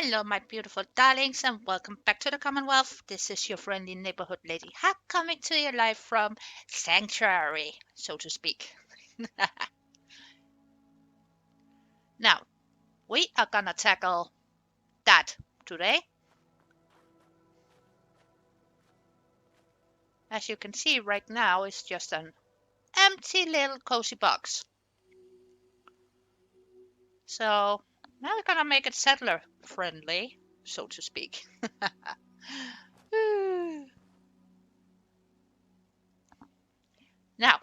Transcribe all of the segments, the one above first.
Hello, my beautiful darlings, and welcome back to the Commonwealth. This is your friendly neighborhood lady Hack coming to you live from Sanctuary, so to speak. Now, we are gonna tackle that today. As you can see right now, it's just an empty little cozy box. So now we're gonna make it settler friendly, so to speak. Now,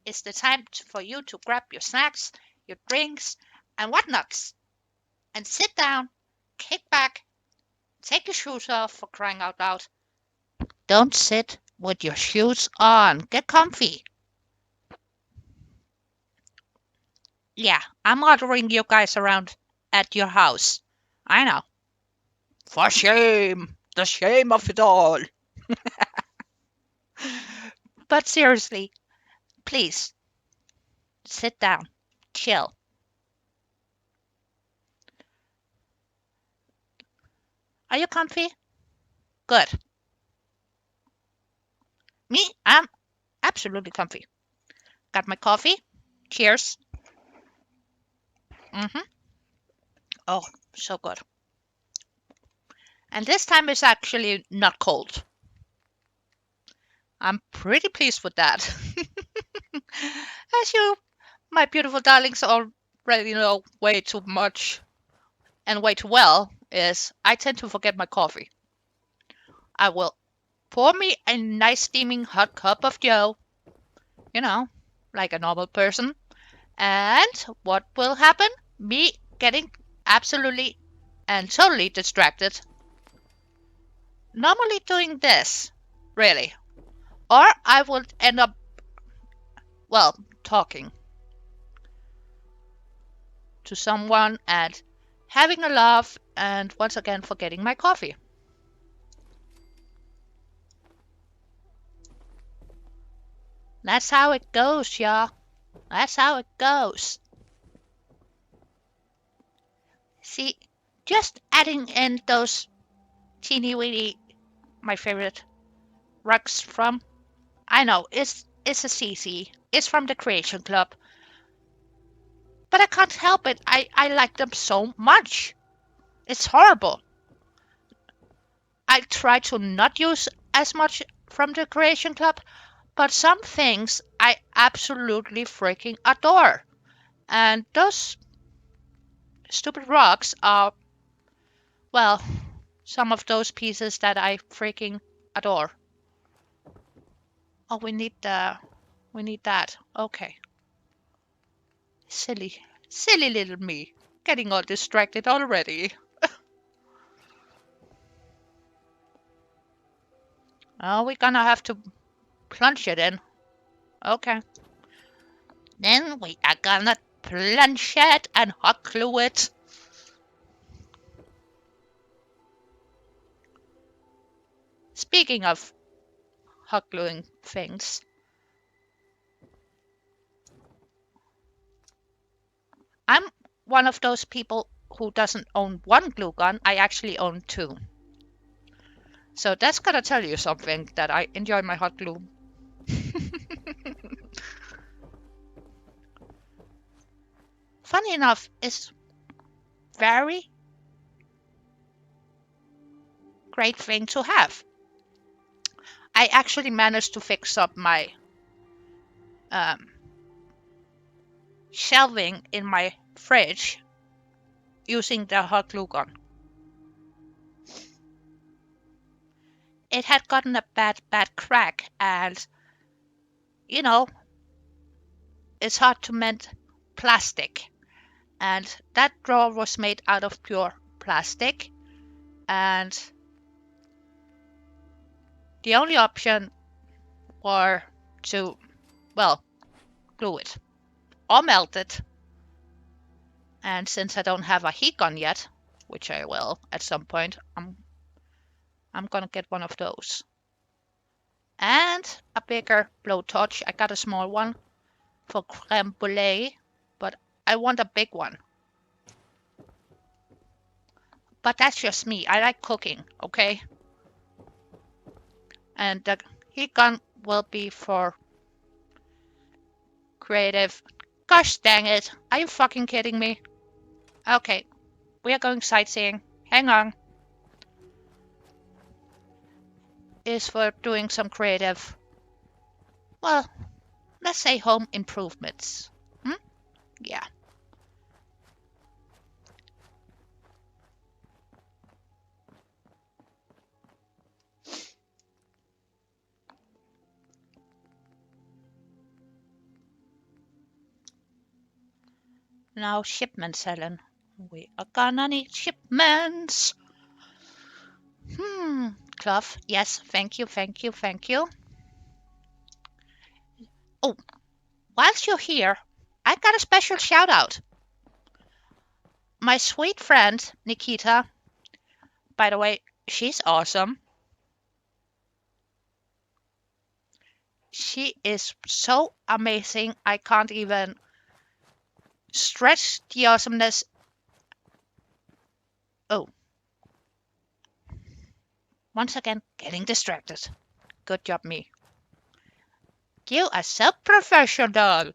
it's the time for you to grab your snacks, your drinks, and whatnots, and sit down, kick back, take your shoes off for crying out loud. Don't sit with your shoes on. Get comfy. Yeah, I'm ordering you guys around at your house. I know. For shame! The shame of it all. But seriously, please sit down. Chill. Are you comfy? Good. Me, I'm absolutely comfy. Got my coffee. Cheers. Oh, so good. And this time it's actually not cold. I'm pretty pleased with that. As you, my beautiful darlings, already know way too much and way too well, is I tend to forget my coffee. I will pour me a nice steaming hot cup of Joe, you know, like a normal person. And what will happen? Me getting absolutely and totally distracted. Normally doing this, really. Or I would end up, well, talking to someone and having a laugh and once again forgetting my coffee. That's how it goes, y'all. That's how it goes. See, just adding in those teeny weeny, my favorite rugs from, I know, it's a CC. It's from the Creation Club. But I can't help it. I like them so much. It's horrible. I try to not use as much from the Creation Club, but some things I absolutely freaking adore. And those stupid rocks are, well, some of those pieces that I freaking adore. Oh, we need that. Okay. Silly little me. Getting all distracted already. Oh, we're gonna have to plunge it in. Okay. Then we are gonna plunge it and hot glue it. Speaking of hot gluing things, I'm one of those people who doesn't own one glue gun. I actually own two. So that's gonna tell you something that I enjoy my hot glue. Funny enough, it's very great thing to have. I actually managed to fix up my um, shelving in my fridge using the hot glue gun. It had gotten a bad crack, and you know, it's hard to mend plastic. And that drawer was made out of pure plastic, and the only option were to, well, glue it or melt it. And since I don't have a heat gun yet, which I will at some point, I'm gonna get one of those. And a bigger blowtorch. I got a small one for creme brulee, but I want a big one. But that's just me. I like cooking, okay? And the heat gun will be for creative. Gosh dang it. Are you fucking kidding me? Okay, we are going sightseeing. Hang on. Is for doing some creative, well, let's say home improvements. Hmm? Yeah. Now shipments, Helen. We are gonna need shipments. Cloth. Yes, thank you, thank you, thank you. Oh, whilst you're here, I got a special shout out. My sweet friend, Nikita, by the way, she's awesome. She is so amazing. I can't even stretch the awesomeness. Oh, once again, getting distracted. Good job, me. You are so professional.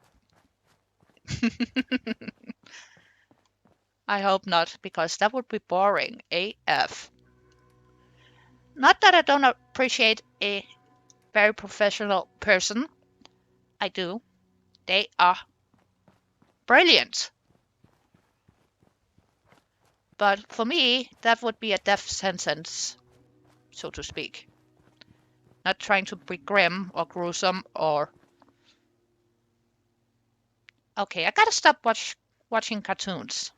I hope not, because that would be boring AF. Not that I don't appreciate a very professional person. I do. They are brilliant. But for me, that would be a death sentence, so to speak. Not trying to be grim or gruesome or. Okay, I gotta stop watching cartoons.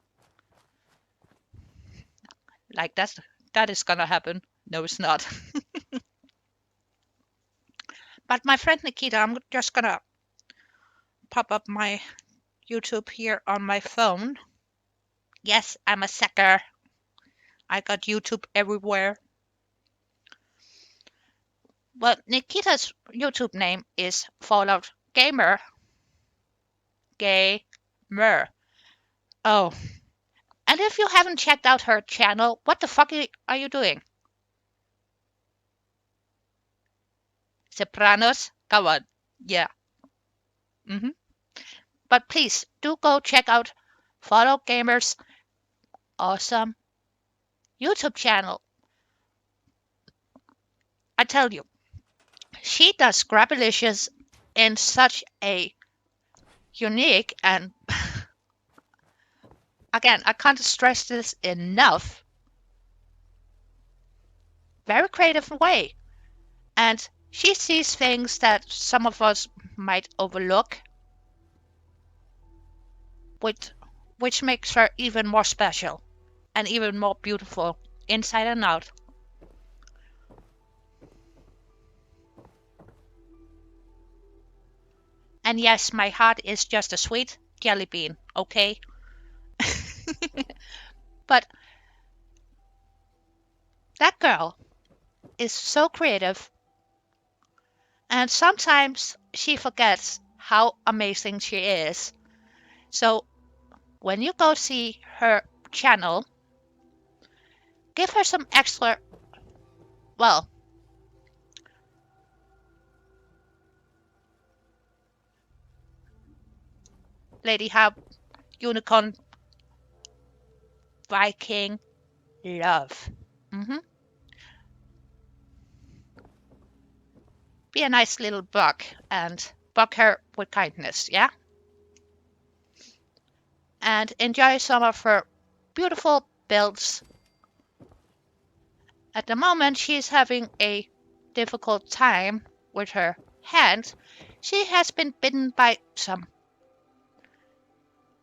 Like that is gonna happen. No, it's not. But my friend Nikita, I'm just gonna pop up my YouTube here on my phone. Yes, I'm a sucker. I got YouTube everywhere. Well, Nikita's YouTube name is Fallout Gamer. Gamer. Oh, and if you haven't checked out her channel, what the fuck are you doing? Sopranos? Come on. Yeah. hmm But please do go check out Fallout Gamer's awesome YouTube channel. I tell you, she does Grabbilicious in such a unique and, again, I can't stress this enough, very creative way. And she sees things that some of us might overlook, which, which makes her even more special and even more beautiful inside and out. And yes, my heart is just a sweet jelly bean, okay? But that girl is so creative, and sometimes she forgets how amazing she is. So when you go see her channel, give her some extra, well, Lady Hub, Unicorn, Viking, love. hmm Be a nice little bug and bug her with kindness, yeah? And enjoy some of her beautiful builds. At the moment, she's having a difficult time with her hand. She has been bitten by some,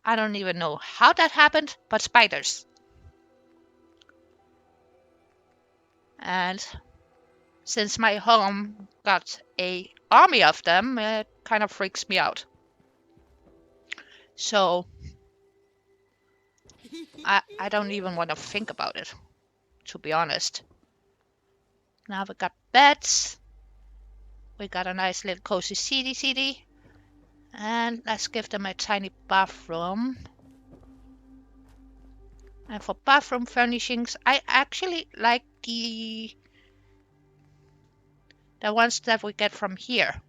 I don't even know how that happened, but spiders. And since my home got a army of them, it kind of freaks me out. So I don't even want to think about it, to be honest. Now we got beds. We got a nice little cozy city. And let's give them a tiny bathroom. And for bathroom furnishings, I actually like the ones that we get from here.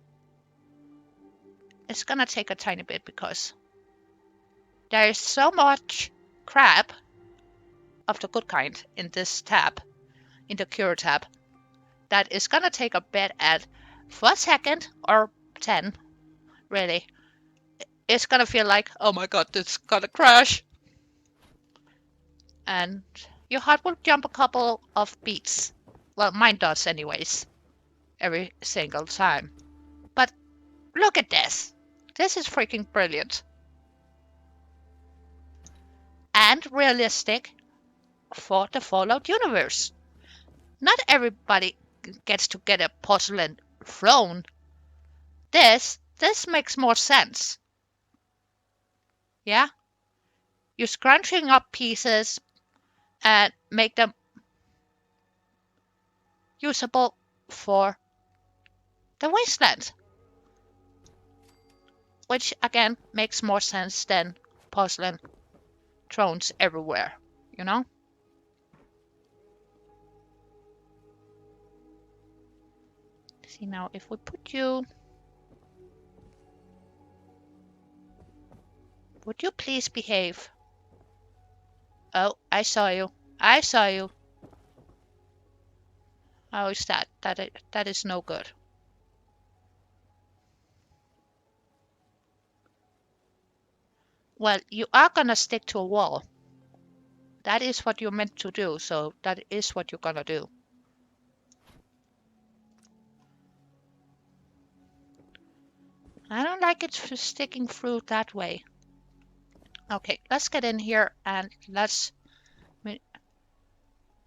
It's gonna take a tiny bit because there is so much crap of the good kind in this tab, in the cure tab, that is gonna take a bit at for a second or 10, really. It's gonna feel like, oh my god, this is gonna crash. And your heart will jump a couple of beats. Well, mine does anyways, every single time. But look at this. This is freaking brilliant. And realistic for the Fallout universe. Not everybody gets to get a porcelain throne. This makes more sense. Yeah? You're scrunching up pieces and make them usable for the wasteland. Which again makes more sense than porcelain thrones everywhere, you know? See now, if we put you... Would you please behave? Oh, I saw you. I saw you. How is that? That is no good. Well, you are gonna stick to a wall. That is what you're meant to do, so that is what you're gonna do. I don't like it sticking through that way. Okay, let's get in here and let's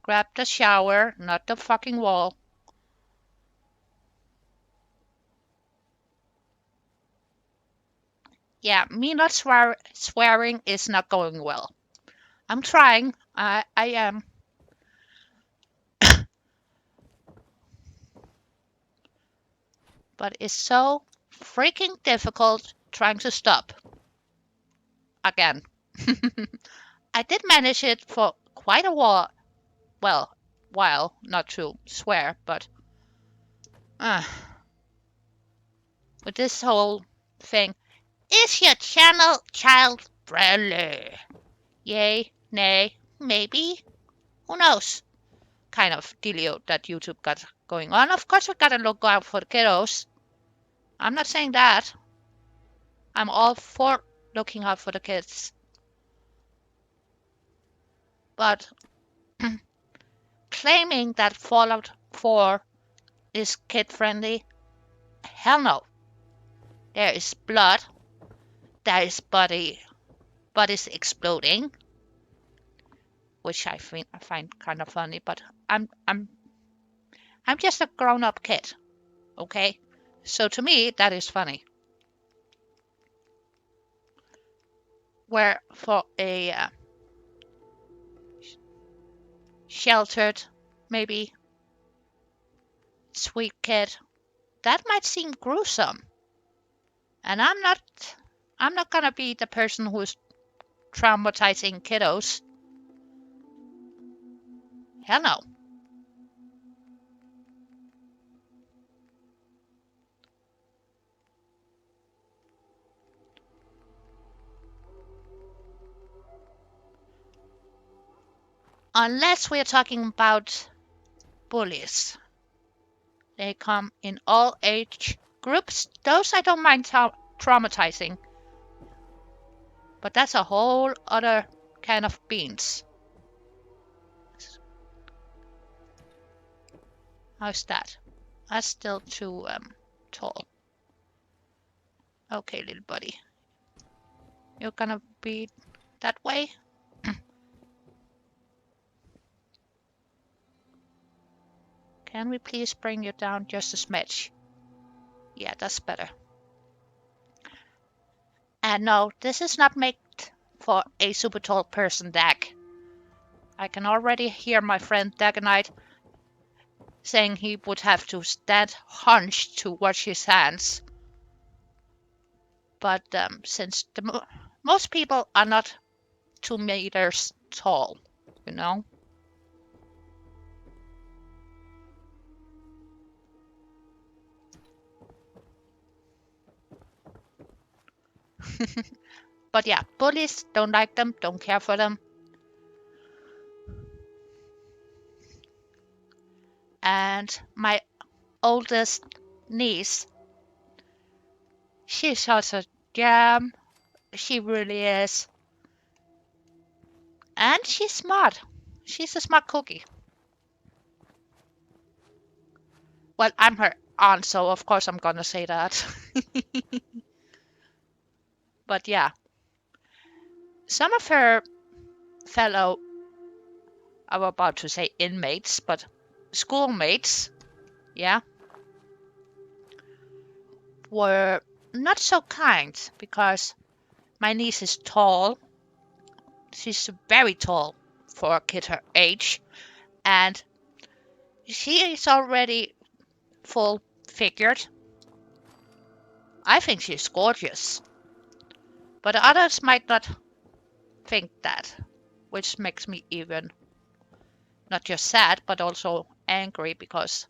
grab the shower, not the fucking wall. Yeah, me not swearing is not going well. I'm trying. I am. But it's so freaking difficult trying to stop. Again. I did manage it for quite a while. Well, not to swear, but uh, with this whole thing, is your channel child friendly? Yay, nay, maybe? Who knows? Kind of dealio that YouTube got going on. Of course, we gotta look out for the kiddos. I'm not saying that. I'm all for looking out for the kids. But claiming that Fallout 4 is kid friendly, hell no. There is blood. There is bodies exploding, which I find kind of funny. But I'm just a grown-up kid, okay? So to me, that is funny. Where for a sheltered, maybe sweet kid, that might seem gruesome. And I'm not gonna be the person who's traumatizing kiddos. Hell no. Unless we're talking about bullies. They come in all age groups. Those I don't mind traumatizing. But that's a whole other can of beans. How's that? That's still too tall. Okay, little buddy. You're gonna be that way? Can we please bring you down just a smidge? Yeah, that's better. And no, this is not made for a super tall person, Dag. I can already hear my friend Dagonite saying he would have to stand hunched to watch his hands. But since most people are not 2 meters tall, you know? But yeah, bullies, don't like them, don't care for them. And my oldest niece, she's such a gem. She really is. And she's smart. She's a smart cookie. Well, I'm her aunt, so of course I'm gonna say that. But yeah, some of her fellow, I'm about to say inmates, but schoolmates, yeah, were not so kind because my niece is tall. She's very tall for a kid her age, and she is already full figured. I think she's gorgeous, but others might not think that, which makes me even not just sad but also angry because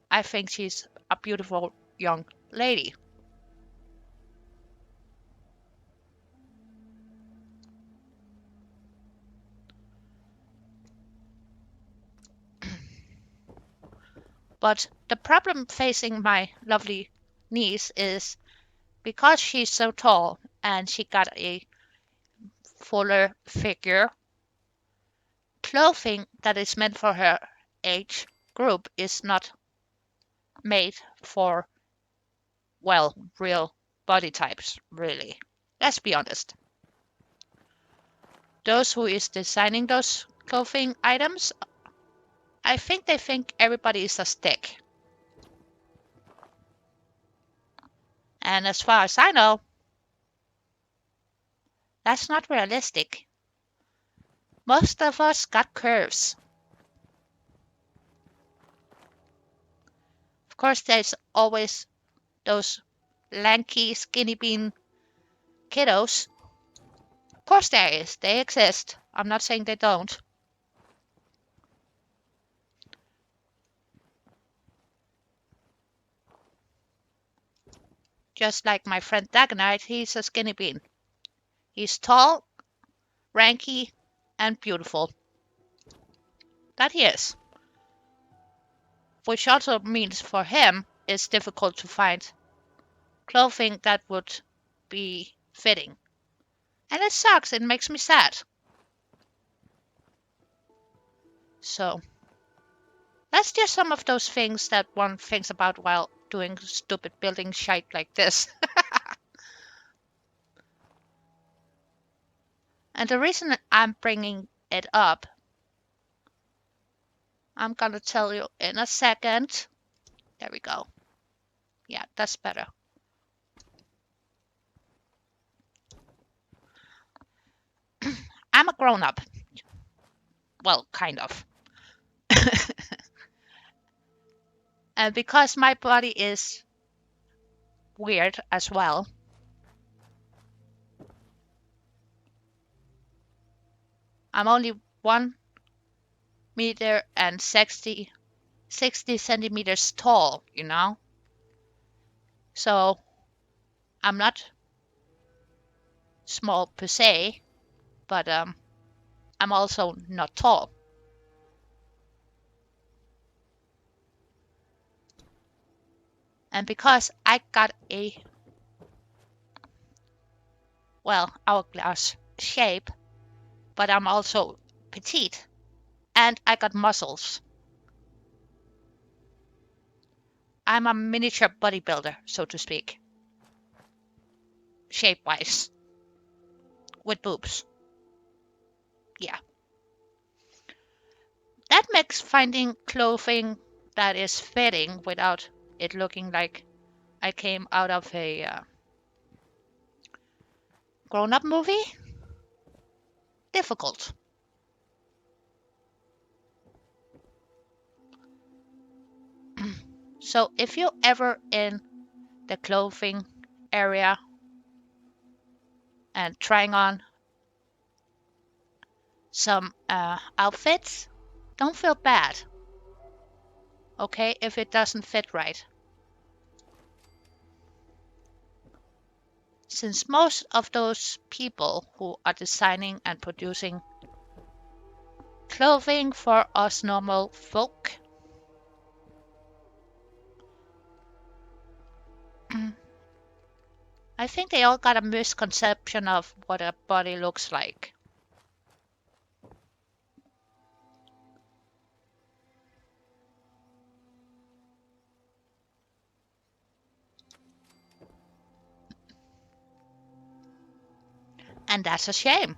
I think she's a beautiful young lady. But the problem facing my lovely niece is because she's so tall and she got a fuller figure, clothing that is meant for her age group is not made for, well, real body types, really. Let's be honest. Those who is designing those clothing items, I think they think everybody is a stick. And as far as I know, that's not realistic. Most of us got curves. Of course, there's always those lanky, skinny bean kiddos. Of course, there is. They exist. I'm not saying they don't. Just like my friend Dagonite, he's a skinny bean. He's tall, ranky, and beautiful. That he is. Which also means for him it's difficult to find clothing that would be fitting. And it sucks. It makes me sad. So, that's just some of those things that one thinks about while doing stupid building shite like this. And the reason I'm bringing it up, I'm gonna tell you in a second. There we go. Yeah, that's better. I'm a grown up. Well, kind of. And because my body is weird as well, I'm only 1 meter and 60 centimeters tall, you know? So I'm not small per se, but I'm also not tall. And because I got a, well, hourglass shape, but I'm also petite and I got muscles. I'm a miniature bodybuilder, so to speak, shape wise, with boobs. Yeah. That makes finding clothing that is fitting without it looking like I came out of a grown up movie difficult. So if you're ever in the clothing area and trying on some outfits, don't feel bad, okay, if it doesn't fit right. Since most of those people who are designing and producing clothing for us normal folk I think they all got a misconception of what a body looks like. And that's a shame.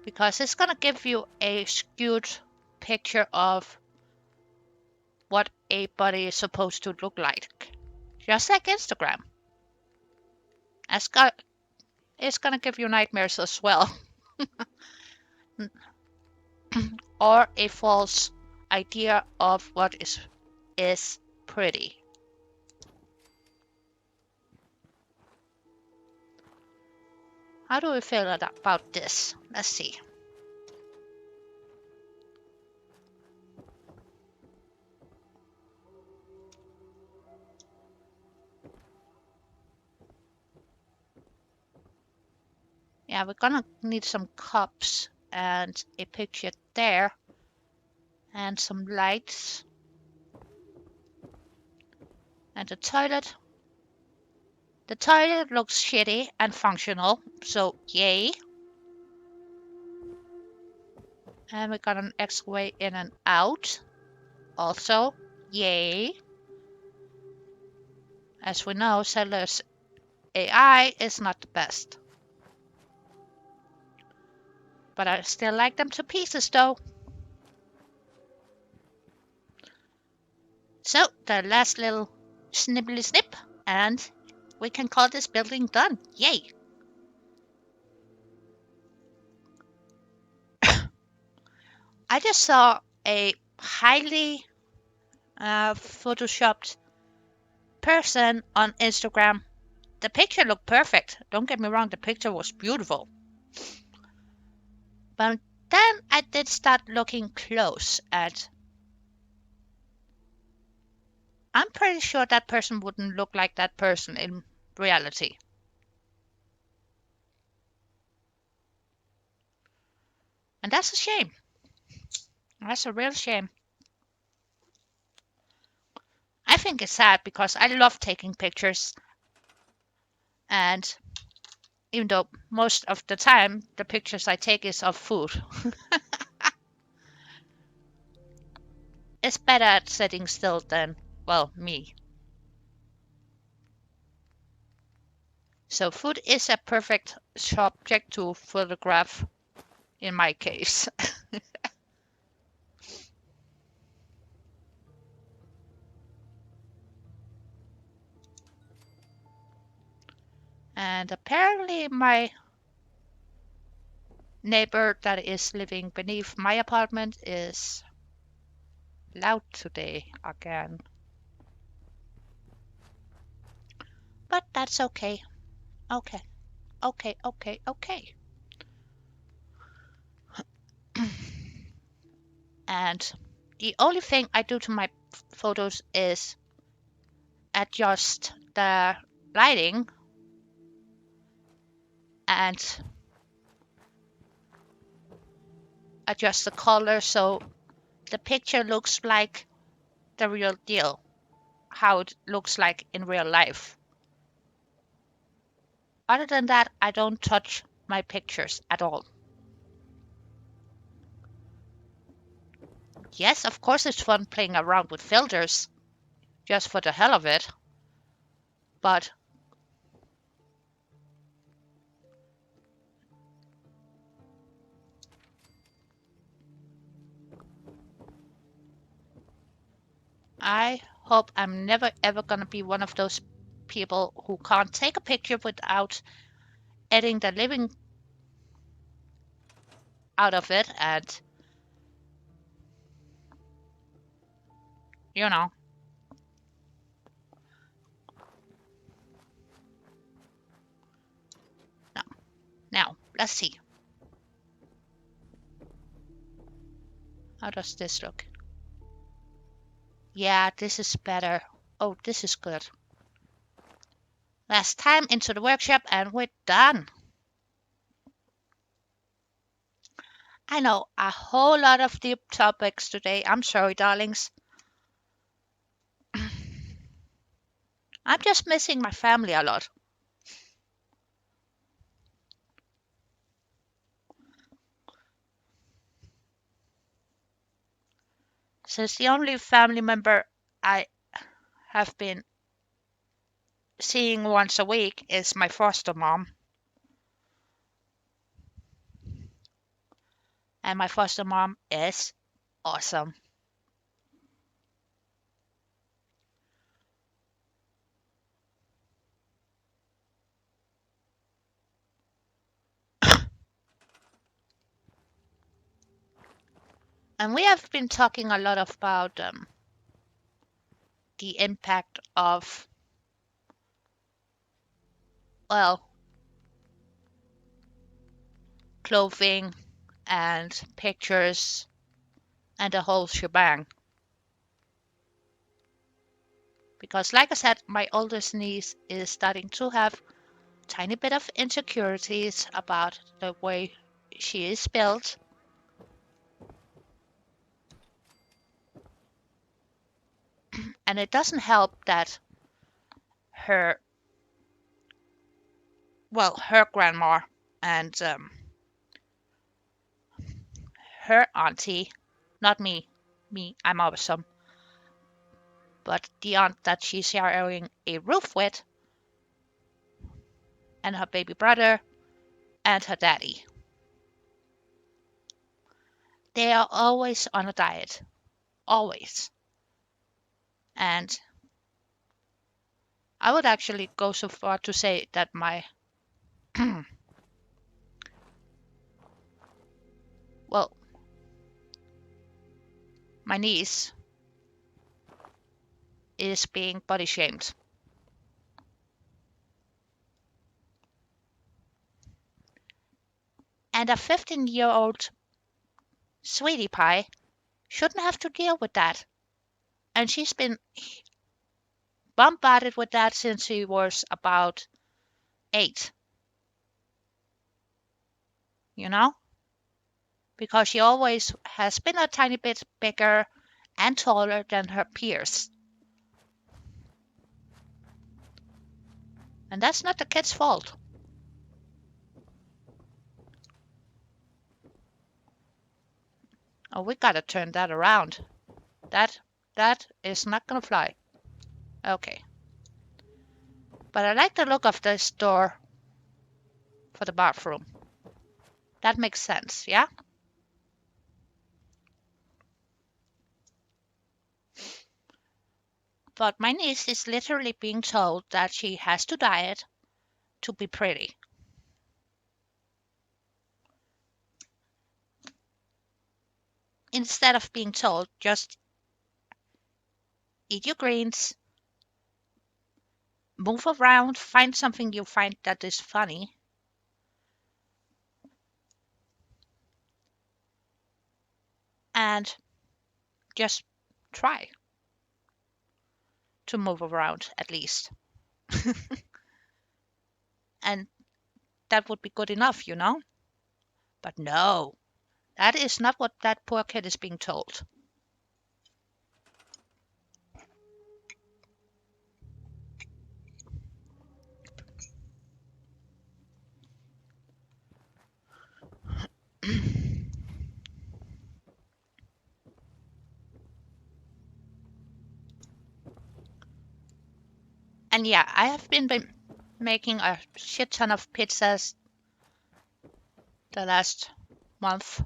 Because it's going to give you a skewed picture of what a body is supposed to look like. Just like Instagram. It's going to give you nightmares as well. Or a false idea of what is pretty. How do we feel about this? Let's see. Yeah, we're gonna need some cups and a picture there and some lights and the toilet. The toilet looks shitty and functional, so yay. And we got an X-way in and out, also yay. As we know, Zelda's AI is not the best. But I still like them to pieces though. So, the last little snibbly snip, and we can call this building done. Yay! I just saw a highly photoshopped person on Instagram. The picture looked perfect. Don't get me wrong, the picture was beautiful. But then I did start looking close at. I'm pretty sure that person wouldn't look like that person in reality. And that's a shame. That's a real shame. I think it's sad because I love taking pictures. And even though most of the time the pictures I take is of food. It's better at sitting still than, well, me. So food is a perfect subject to photograph in my case. And apparently my neighbor that is living beneath my apartment is loud today again. But that's okay. Okay. Okay, okay, okay. And the only thing I do to my photos is adjust the lighting and adjust the color so the picture looks like the real deal, how it looks like in real life. Other than that, I don't touch my pictures at all. Yes, of course it's fun playing around with filters, just for the hell of it. But I hope I'm never ever gonna be one of those people who can't take a picture without editing the living out of it and, you know, Let's see. How does this look? Yeah, this is better. Oh, this is good. Last time into the workshop and we're done. I know a whole lot of deep topics today. I'm sorry, darlings. I'm just missing my family a lot. Since the only family member I have been seeing once a week is my foster mom. And my foster mom is awesome. And we have been talking a lot about the impact of, well, clothing and pictures and the whole shebang. Because, like I said, my oldest niece is starting to have tiny bit of insecurities about the way she is built. And it doesn't help that her, well, her grandma and her auntie, not me, I'm awesome, but the aunt that she's sharing a roof with, and her baby brother, and her daddy. They are always on a diet. Always. And I would actually go so far to say that well, my niece is being body shamed. And a 15-year-old sweetie pie shouldn't have to deal with that. And she's been bombarded with that since she was about 8, you know? Because she always has been a tiny bit bigger and taller than her peers. And that's not the kid's fault. Oh, we gotta turn that around. That is not gonna fly. Okay. But I like the look of this door for the bathroom. That makes sense, yeah? But my niece is literally being told that she has to diet to be pretty. Instead of being told, just eat your greens, move around, find something you find that is funny, and just try to move around at least. And that would be good enough, you know? But no, that is not what that poor kid is being told. And yeah, I have been making a shit ton of pizzas the last month.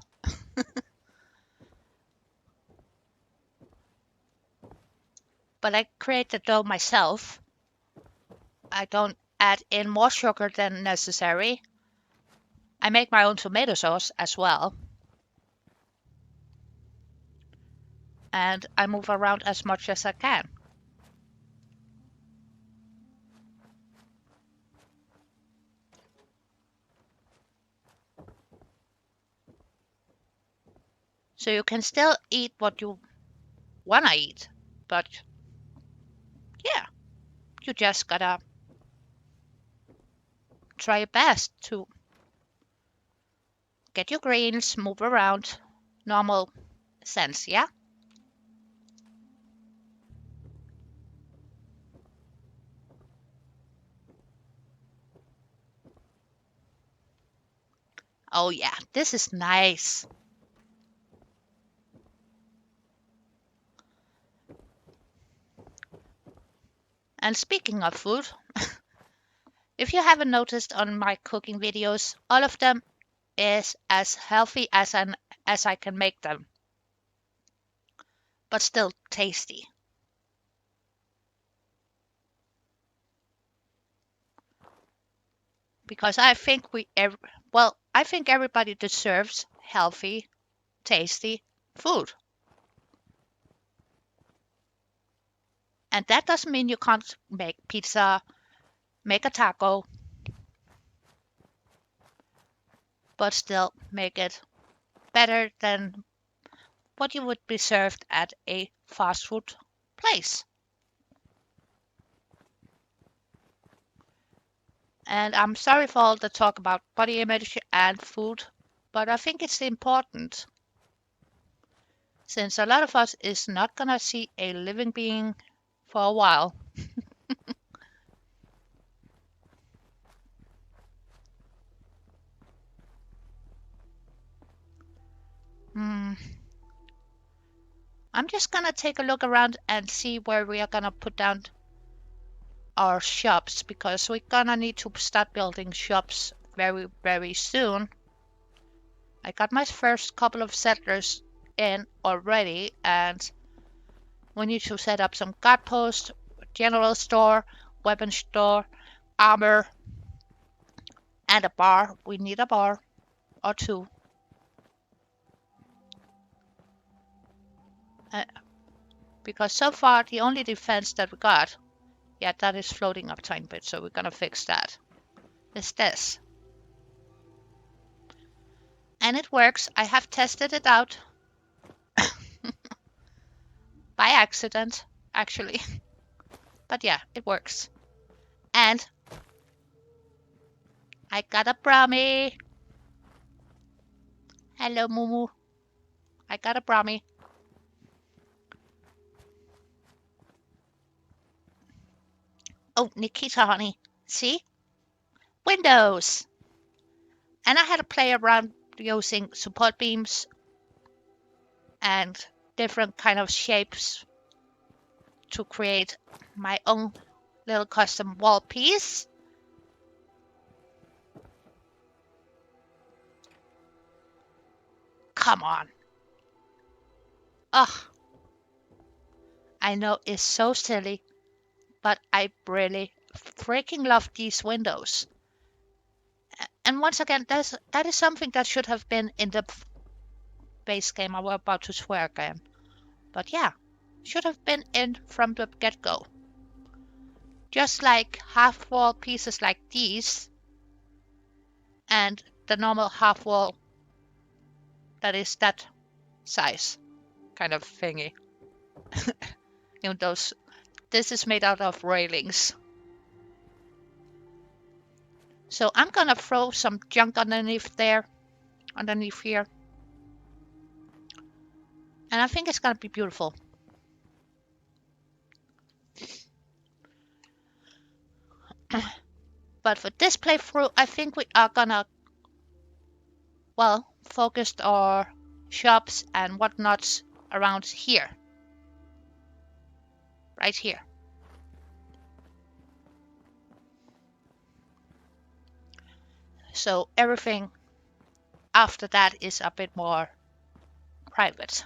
But I create the dough myself. I don't add in more sugar than necessary. I make my own tomato sauce as well. And I move around as much as I can. So you can still eat what you wanna eat, but yeah, you just gotta try your best to get your greens, move around, normal sense, yeah? Oh yeah, this is nice. And speaking of food, if you haven't noticed on my cooking videos, all of them is as healthy as I can make them, but still tasty. Because I think everybody deserves healthy, tasty food. And that doesn't mean you can't make pizza, make a taco, but still make it better than what you would be served at a fast food place. And I'm sorry for all the talk about body image and food, but I think it's important since a lot of us is not gonna see a living being for a while. Hmm, I'm just gonna take a look around and see where we are gonna put down our shops because we're gonna need to start building shops very, very soon. I got my first couple of settlers in already, and we need to set up some guard posts, general store, weapon store, armor, and a bar. We need a bar or two. Uh, because so far the only defense that we got, yeah, that is floating up tiny bit, so we're gonna fix that. Is this. And it works. I have tested it out by accident, actually. But yeah, it works. And I got a brownie. Hello, Mumu. I got a brownie. Oh, Nikita, honey. See? Windows. And I had to play around using support beams and different kind of shapes to create my own little custom wall piece. Come on. Ugh, I know it's so silly, but I really freaking love these windows. And once again, that is something that should have been in the base game. I was about to swear again. But yeah, should have been in from the get-go. Just like half wall pieces like these and the normal half wall that is that size kind of thingy. You know, this is made out of railings. So I'm gonna throw some junk underneath here. And I think it's gonna be beautiful. But for this playthrough, I think we are gonna, well, focus our shops and whatnots around here. Right here. So everything after that is a bit more private.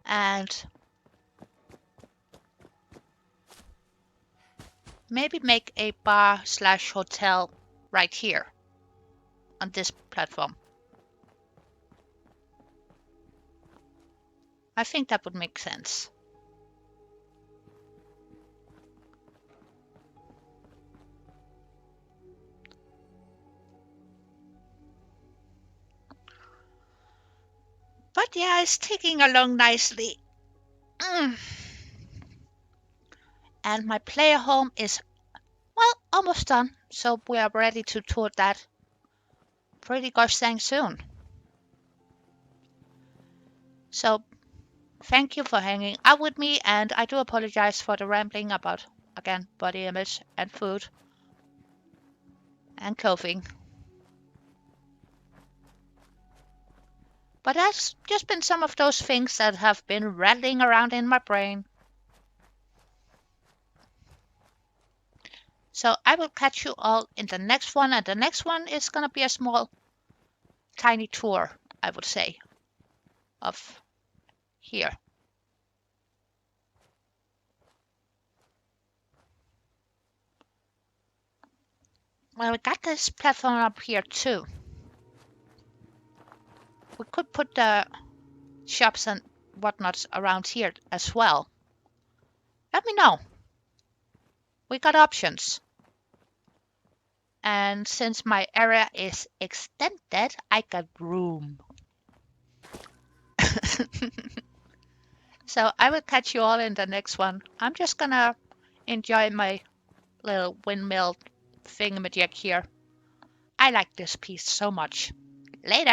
And maybe make a bar slash hotel right here on this platform. I think that would make sense. But yeah, it's ticking along nicely. And my player home is, well, almost done. So we are ready to tour that pretty gosh dang soon. So thank you for hanging out with me, and I do apologize for the rambling about, again, body image and food and clothing. But that's just been some of those things that have been rattling around in my brain. So I will catch you all in the next one, and the next one is gonna be a small, tiny tour, I would say, of here. Well, we got this platform up here too. We could put the shops and whatnots around here as well. Let me know. We got options. And since my area is extended, I got room. So I will catch you all in the next one. I'm just gonna enjoy my little windmill thingamajig here. I like this piece so much. Later.